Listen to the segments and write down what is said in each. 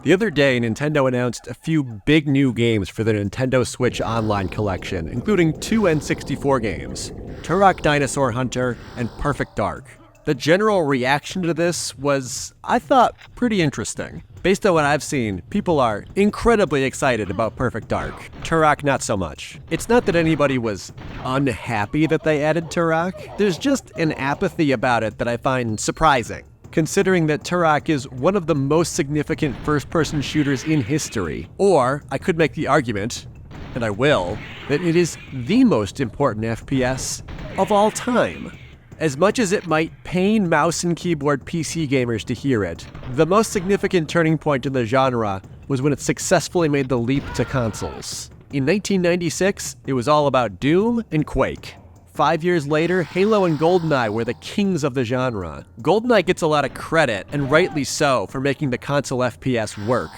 The other day, Nintendo announced a few big new games for the Nintendo Switch Online collection, including two N64 games, Turok Dinosaur Hunter and Perfect Dark. The general reaction to this was, I thought, pretty interesting. Based on what I've seen, people are incredibly excited about Perfect Dark. Turok, not so much. It's not that anybody was unhappy that they added Turok. There's just an apathy about it that I find surprising, considering that Turok is one of the most significant first-person shooters in history. Or, I could make the argument, and I will, that it is the most important FPS of all time. As much as it might pain mouse and keyboard PC gamers to hear it, the most significant turning point in the genre was when it successfully made the leap to consoles. In 1996, it was all about Doom and Quake. 5 years later, Halo and GoldenEye were the kings of the genre. GoldenEye gets a lot of credit, and rightly so, for making the console FPS work.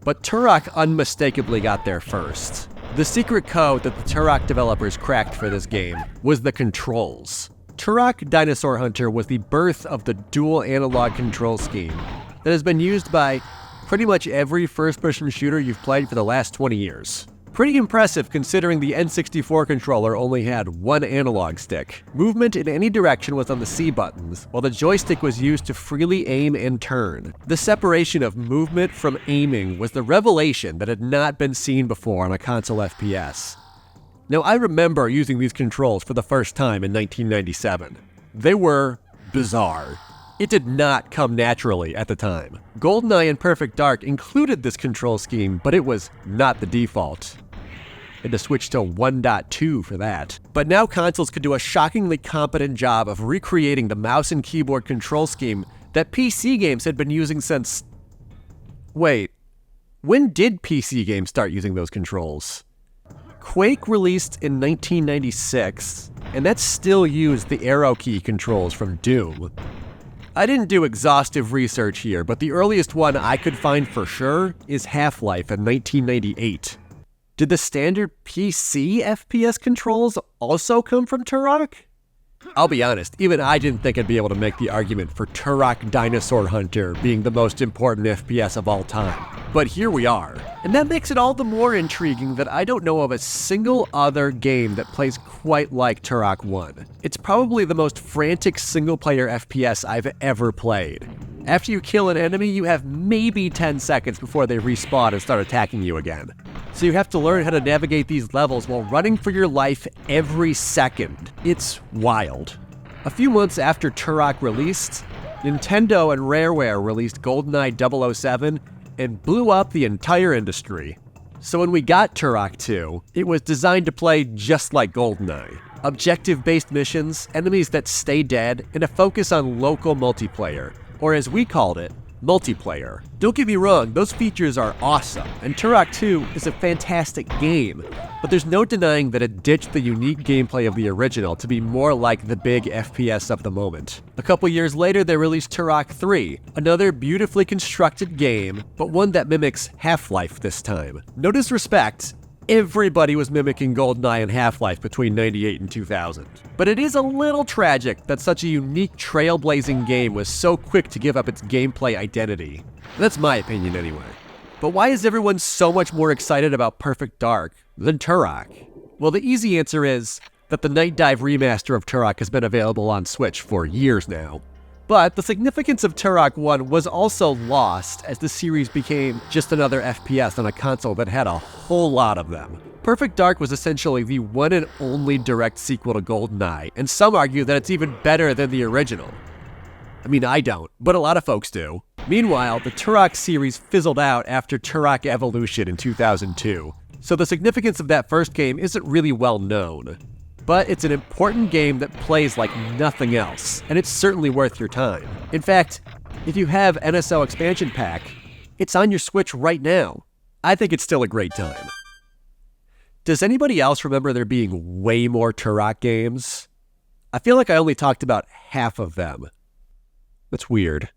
But Turok unmistakably got there first. The secret code that the Turok developers cracked for this game was the controls. Turok Dinosaur Hunter was the birth of the dual analog control scheme that has been used by pretty much every first-person shooter you've played for the last 20 years. Pretty impressive considering the N64 controller only had one analog stick. Movement in any direction was on the C buttons, while the joystick was used to freely aim and turn. The separation of movement from aiming was the revelation that had not been seen before on a console FPS. Now, I remember using these controls for the first time in 1997. They were bizarre. It did not come naturally at the time. GoldenEye and Perfect Dark included this control scheme, but it was not the default. Had to switch to 1.2 for that. But now consoles could do a shockingly competent job of recreating the mouse and keyboard control scheme that PC games had been using since... Wait, when did PC games start using those controls? Quake released in 1996, and that still used the arrow key controls from Doom. I didn't do exhaustive research here, but the earliest one I could find for sure is Half-Life in 1998. Did the standard PC FPS controls also come from Turok? I'll be honest, even I didn't think I'd be able to make the argument for Turok Dinosaur Hunter being the most important FPS of all time. But here we are. And that makes it all the more intriguing that I don't know of a single other game that plays quite like Turok 1. It's probably the most frantic single-player FPS I've ever played. After you kill an enemy, you have maybe 10 seconds before they respawn and start attacking you again. So you have to learn how to navigate these levels while running for your life every second. It's wild. A few months after Turok released, Nintendo and Rareware released GoldenEye 007 and blew up the entire industry. So when we got Turok 2, it was designed to play just like GoldenEye. Objective-based missions, enemies that stay dead, and a focus on local multiplayer, or as we called it, multiplayer. Don't get me wrong, those features are awesome, and Turok 2 is a fantastic game, but there's no denying that it ditched the unique gameplay of the original to be more like the big FPS of the moment. A couple years later, they released Turok 3, another beautifully constructed game, but one that mimics Half-Life this time. No disrespect, everybody was mimicking GoldenEye and Half-Life between 98 and 2000. But it is a little tragic that such a unique trailblazing game was so quick to give up its gameplay identity. That's my opinion anyway. But why is everyone so much more excited about Perfect Dark than Turok? Well, the easy answer is that the Night Dive remaster of Turok has been available on Switch for years now. But the significance of Turok 1 was also lost as the series became just another FPS on a console that had a whole lot of them. Perfect Dark was essentially the one and only direct sequel to GoldenEye, and some argue that it's even better than the original. I mean, I don't, but a lot of folks do. Meanwhile, the Turok series fizzled out after Turok Evolution in 2002, so the significance of that first game isn't really well known. But it's an important game that plays like nothing else, and it's certainly worth your time. In fact, if you have NSO Expansion Pack, it's on your Switch right now. I think it's still a great time. Does anybody else remember there being way more Turok games? I feel like I only talked about half of them. That's weird.